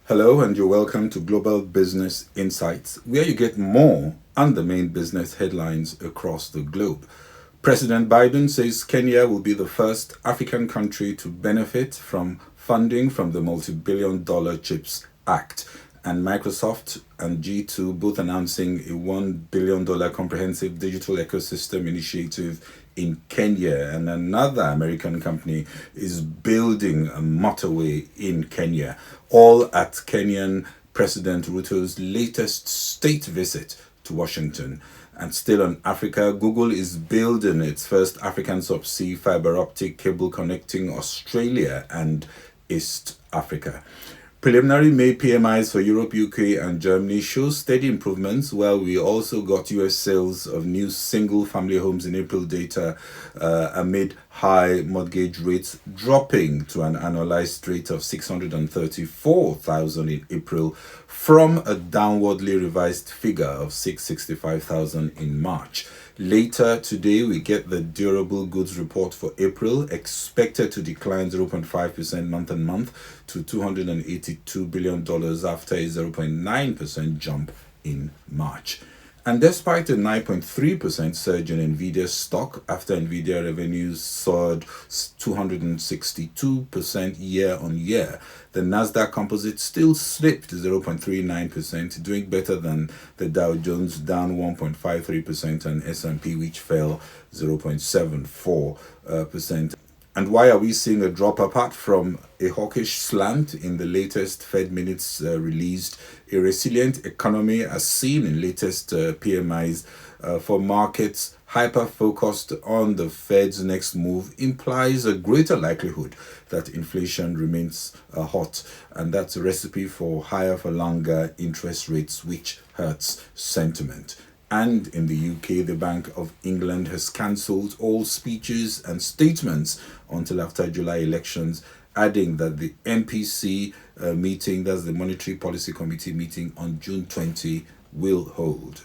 Hello, and you're welcome to Global Business Insights, where you get more on the main business headlines across the globe. President Biden says Kenya will be the first African country to benefit from funding from the multi-billion-dollar CHIPS Act. And Microsoft and G2 both announcing a $1 billion comprehensive digital ecosystem initiative in Kenya. And another American company is building a motorway in Kenya, all at Kenyan President Ruto's latest state visit to Washington. And still on Africa, Google is building its first African subsea fiber-optic cable connecting Australia and East Africa. Preliminary May PMIs for Europe, UK, and Germany show steady improvements, while we also got US sales of new single-family homes in April data amid high mortgage rates dropping to an annualized rate of 634,000 in April from a downwardly revised figure of 665,000 in March. Later today, we get the durable goods report for April, expected to decline 0.5% month on month to $282 billion after a 0.9% jump in March. And despite a 9.3% surge in Nvidia stock after Nvidia revenues soared 262% year on year, the Nasdaq Composite still slipped 0.39%, doing better than the Dow Jones, down 1.53%, and S&P, which fell 0.74%. And why are we seeing a drop apart from a hawkish slant in the latest Fed minutes released? A resilient economy as seen in latest PMIs for markets hyper-focused on the Fed's next move implies a greater likelihood that inflation remains hot. And that's a recipe for higher for longer interest rates, which hurts sentiment. And in the UK, the Bank of England has cancelled all speeches and statements until after July elections, adding that the MPC meeting, that's the Monetary Policy Committee meeting on June 20, will hold.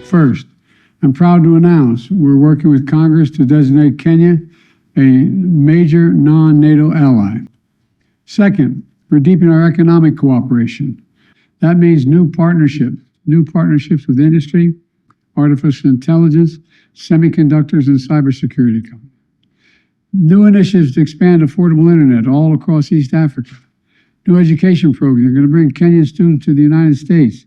First, I'm proud to announce we're working with Congress to designate Kenya a major non-NATO ally. Second, we're deepening our economic cooperation. That means new partnerships with industry, artificial intelligence, semiconductors, and cybersecurity companies. New initiatives to expand affordable internet all across East Africa. New education programs are going to bring Kenyan students to the United States.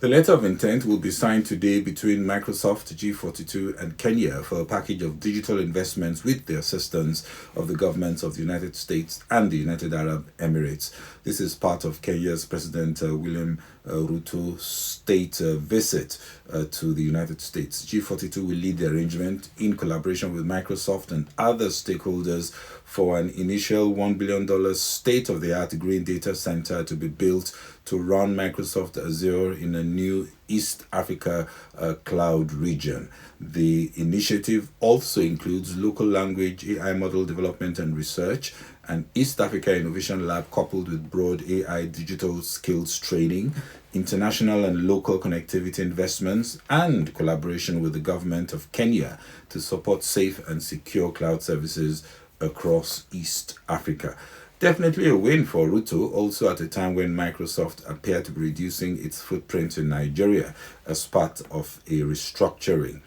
The letter of intent will be signed today between Microsoft, G42, and Kenya for a package of digital investments with the assistance of the governments of the United States and the United Arab Emirates. This is part of Kenya's President William Ruto's state visit to the United States. G42 will lead the arrangement in collaboration with Microsoft and other stakeholders for an initial $1 billion state-of-the-art green data center to be built to run Microsoft Azure in a new East Africa cloud region. The initiative also includes local language AI model development and research, an East Africa Innovation Lab coupled with broad AI digital skills training, international and local connectivity investments, and collaboration with the government of Kenya to support safe and secure cloud services across East Africa. Definitely a win for Ruto, also at a time when Microsoft appeared to be reducing its footprint in Nigeria as part of a restructuring.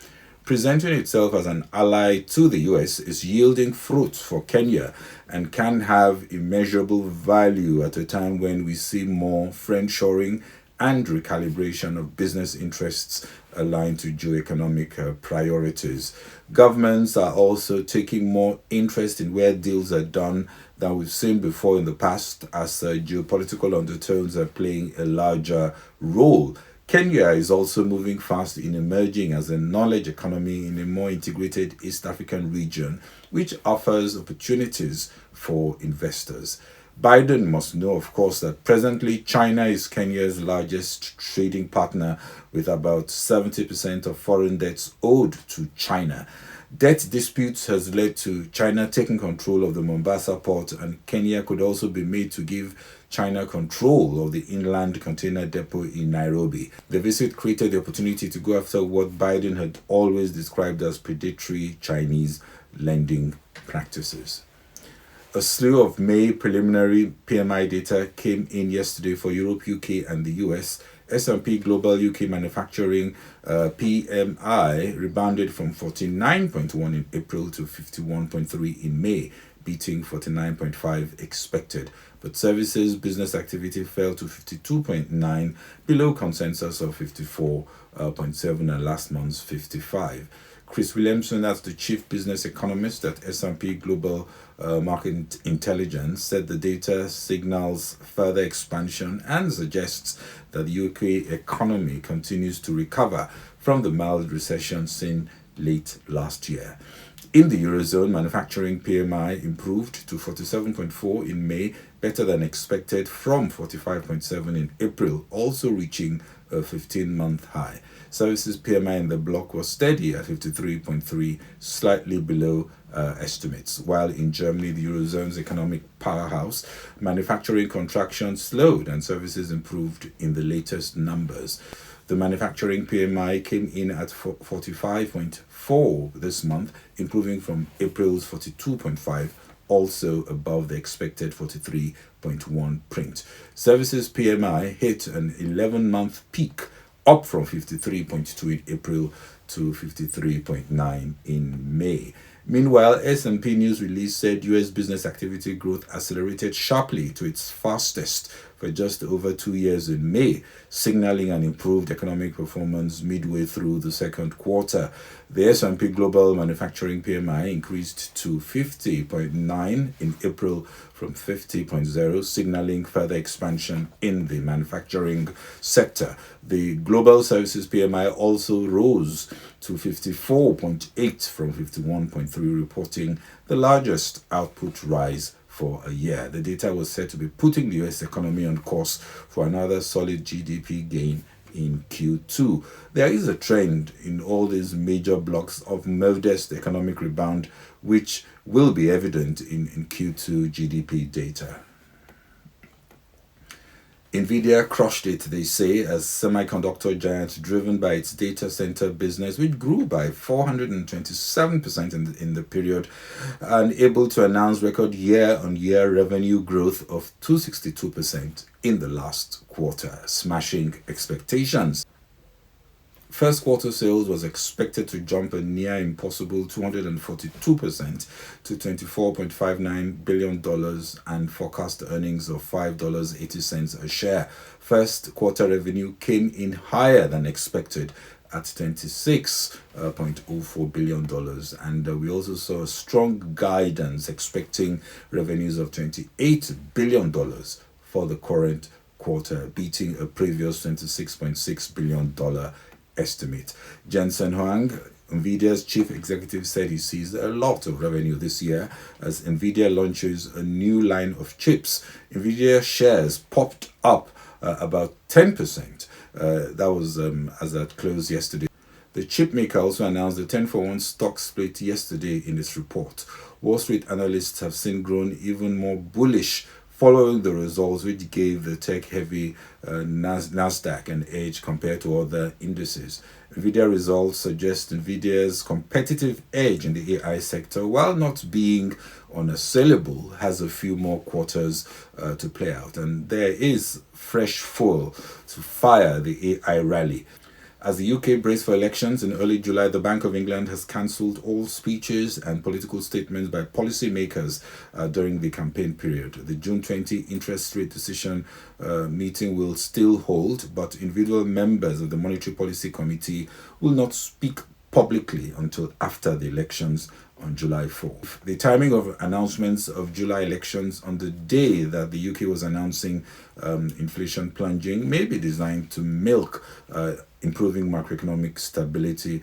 Presenting itself as an ally to the US is yielding fruit for Kenya and can have immeasurable value at a time when we see more friendshoring and recalibration of business interests aligned to geoeconomic priorities. Governments are also taking more interest in where deals are done than we've seen before in the past, as geopolitical undertones are playing a larger role. Kenya is also moving fast in emerging as a knowledge economy in a more integrated East African region, which offers opportunities for investors. Biden must know, of course, that presently China is Kenya's largest trading partner with about 70% of foreign debts owed to China. Debt disputes has led to China taking control of the Mombasa port, and Kenya could also be made to give China control of the inland container depot in Nairobi. The visit created the opportunity to go after what Biden had always described as predatory Chinese lending practices. A slew of May preliminary PMI data came in yesterday for Europe, UK, and the US. S&P Global UK Manufacturing PMI rebounded from 49.1 in April to 51.3 in May, beating 49.5 expected. But services business activity fell to 52.9, below consensus of 54.7 and last month's 55. Chris Williamson, that's the chief business economist at S&P Global Market Intelligence, said the data signals further expansion and suggests that the UK economy continues to recover from the mild recession seen late last year. In the Eurozone, manufacturing PMI improved to 47.4 in May, better than expected from 45.7 in April, also reaching a 15-month high. Services PMI in the bloc was steady at 53.3, slightly below estimates. While in Germany, the Eurozone's economic powerhouse, manufacturing contraction slowed and services improved in the latest numbers. The manufacturing PMI came in at 45.4 this month, improving from April's 42.5, also above the expected 43.1 print. Services PMI hit an 11-month peak, up from 53.2 in April to 53.9 in May. Meanwhile, S&P news release said U.S. business activity growth accelerated sharply to its fastest for just over 2 years in May, signaling an improved economic performance midway through the second quarter. The S&P Global Manufacturing PMI increased to 50.9 in April from 50.0, signaling further expansion in the manufacturing sector. The Global Services PMI also rose to 54.8 from 51.3, reporting the largest output rise for a year. The data was said to be putting the US economy on course for another solid GDP gain in Q2. There is a trend in all these major blocks of modest economic rebound, which will be evident in Q2 GDP data. Nvidia crushed it, they say, as semiconductor giant driven by its data center business, which grew by 427% in the period, and able to announce record year-on-year revenue growth of 262% in the last quarter, smashing expectations. First quarter sales was expected to jump a near impossible 242% to $24.59 billion and forecast earnings of $5.80 a share. First quarter revenue came in higher than expected at $26.04 billion, and we also saw a strong guidance expecting revenues of $28 billion for the current quarter, beating a previous $26.6 billion estimate. Jensen Huang, Nvidia's chief executive, said he sees a lot of revenue this year as Nvidia launches a new line of chips. Nvidia shares popped up about 10%. That was as at close yesterday. The chip maker also announced a 10-for-1 stock split yesterday in its report. Wall Street analysts have since grown even more bullish following the results, which gave the tech-heavy Nasdaq an edge compared to other indices. Nvidia results suggest Nvidia's competitive edge in the AI sector, while not being unassailable, has a few more quarters to play out. And there is fresh fuel to fire the AI rally. As the UK braced for elections in early July, the Bank of England has cancelled all speeches and political statements by policymakers during the campaign period. The June 20 interest rate decision meeting will still hold, but individual members of the Monetary Policy Committee will not speak publicly until after the elections on July 4th. The timing of announcements of July elections on the day that the UK was announcing inflation plunging may be designed to milk improving macroeconomic stability,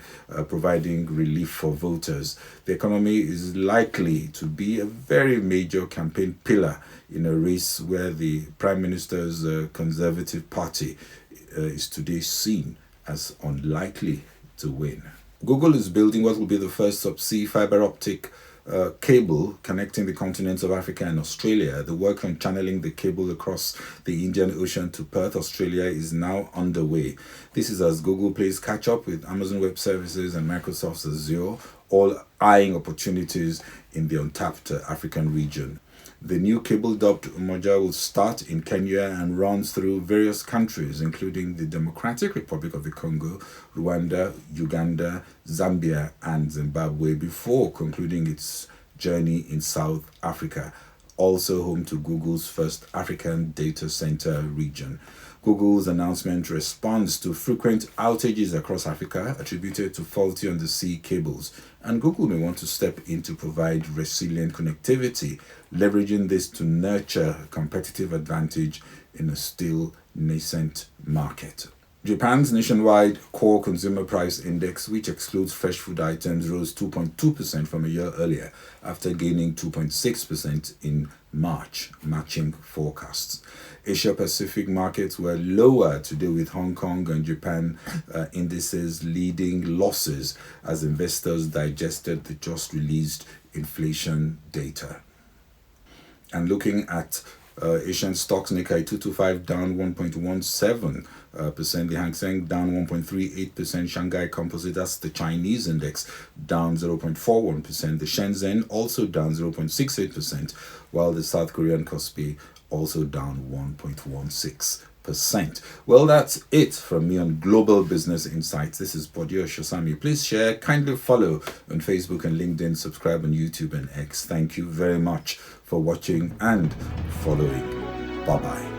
providing relief for voters. The economy is likely to be a very major campaign pillar in a race where the Prime Minister's Conservative Party is today seen as unlikely to win. Google is building what will be the first subsea fiber-optic cable connecting the continents of Africa and Australia. The work on channeling the cable across the Indian Ocean to Perth, Australia is now underway. This is as Google plays catch-up with Amazon Web Services and Microsoft's Azure, all eyeing opportunities in the untapped African region. The new cable dubbed Umoja will start in Kenya and runs through various countries, including the Democratic Republic of the Congo, Rwanda, Uganda, Zambia, and Zimbabwe, before concluding its journey in South Africa, also home to Google's first African data center region. Google's announcement responds to frequent outages across Africa attributed to faulty undersea cables, and Google may want to step in to provide resilient connectivity, leveraging this to nurture competitive advantage in a still nascent market. Japan's nationwide core consumer price index, which excludes fresh food items, rose 2.2% from a year earlier after gaining 2.6% in March, matching forecasts. Asia-Pacific markets were lower today, with Hong Kong and Japan indices leading losses as investors digested the just released inflation data. And looking at Asian stocks, Nikkei 225 down 1.17%, the Hang Seng down 1.38%, Shanghai Composite, that's the Chinese index, down 0.41%, the Shenzhen also down 0.68%, while the South Korean Kospi also down 1.16%. Well, that's it from me on Global Business Insights. This is Bodio Shosami. Please share, kindly follow on Facebook and LinkedIn, subscribe on YouTube and X. Thank you very much for watching and following. Bye-bye.